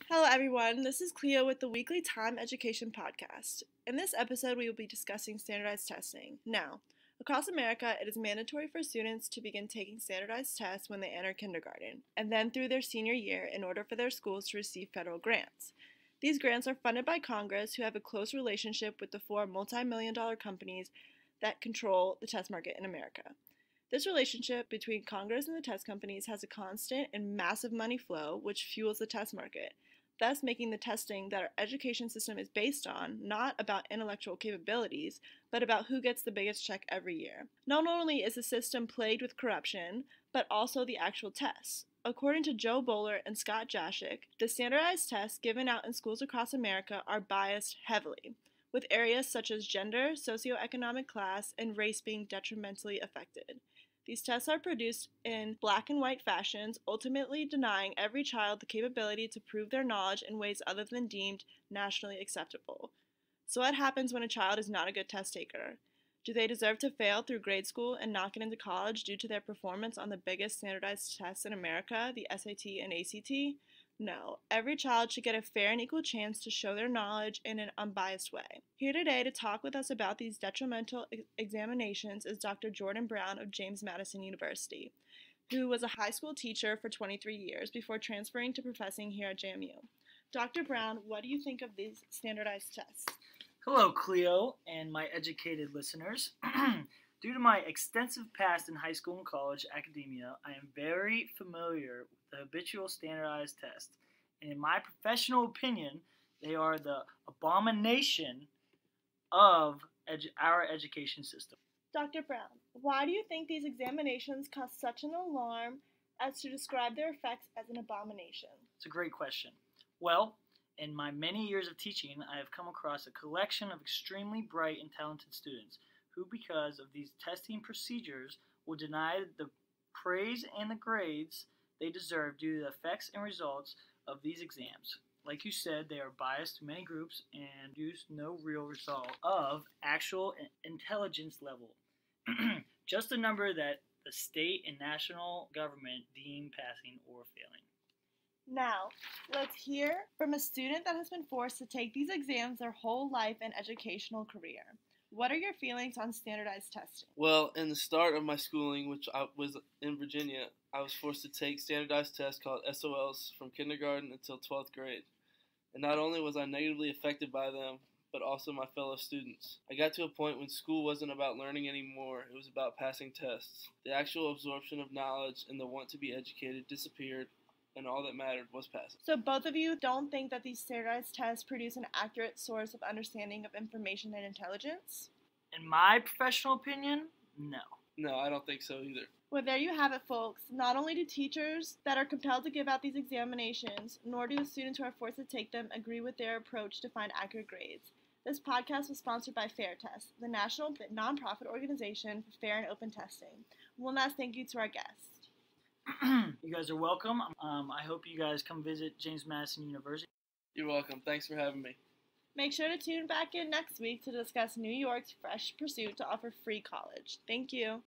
Hello everyone, this is Cleo with the Weekly Time Education Podcast. In this episode, we will be discussing standardized testing. Now, across America, it is mandatory for students to begin taking standardized tests when they enter kindergarten, and then through their senior year in order for their schools to receive federal grants. These grants are funded by Congress, who have a close relationship with the four multi-million-dollar companies that control the test market in America. This relationship between Congress and the test companies has a constant and massive money flow, which fuels the test market, thus making the testing that our education system is based on not about intellectual capabilities, but about who gets the biggest check every year. Not only is the system plagued with corruption, but also the actual tests. According to Joe Bowler and Scott Jashik, the standardized tests given out in schools across America are biased heavily, with areas such as gender, socioeconomic class, and race being detrimentally affected. These tests are produced in black and white fashions, ultimately denying every child the capability to prove their knowledge in ways other than deemed nationally acceptable. So what happens when a child is not a good test taker? Do they deserve to fail through grade school and not get into college due to their performance on the biggest standardized tests in America, the SAT and ACT? No, every child should get a fair and equal chance to show their knowledge in an unbiased way. Here today to talk with us about these detrimental examinations is Dr. Jordan Brown of James Madison University, who was a high school teacher for 23 years before transferring to professing here at JMU. Dr. Brown, what do you think of these standardized tests? Hello, Cleo, and my educated listeners. Due to my extensive past in high school and college academia, I am very familiar with the habitual standardized test, and in my professional opinion, they are the abomination of our education system. Dr. Brown, why do you think these examinations cause such an alarm as to describe their effects as an abomination? It's a great question. Well, in my many years of teaching, I have come across a collection of extremely bright and talented students who, because of these testing procedures, will deny the praise and the grades they deserve due to the effects and results of these exams. Like you said, they are biased to many groups and produce no real result of actual intelligence level. Just a number that the state and national government deem passing or failing. Now, let's hear from a student that has been forced to take these exams their whole life and educational career. What are your feelings on standardized testing? Well, in the start of my schooling, which I was in Virginia, I was forced to take standardized tests called SOLs from kindergarten until 12th grade. And not only was I negatively affected by them, but also my fellow students. I got to a point when school wasn't about learning anymore, it was about passing tests. The actual absorption of knowledge and the want to be educated disappeared, and all that mattered was passing. So both of you don't think that these standardized tests produce an accurate source of understanding of information and intelligence? In my professional opinion, no. No, I don't think so either. Well, there you have it, folks. Not only do teachers that are compelled to give out these examinations, nor do the students who are forced to take them agree with their approach to find accurate grades. This podcast was sponsored by Fair Test, the national nonprofit organization for fair and open testing. One last thank you to our guests. You guys are welcome. I hope you guys come visit James Madison University. You're welcome. Thanks for having me. Make sure to tune back in next week to discuss New York's fresh pursuit to offer free college. Thank you.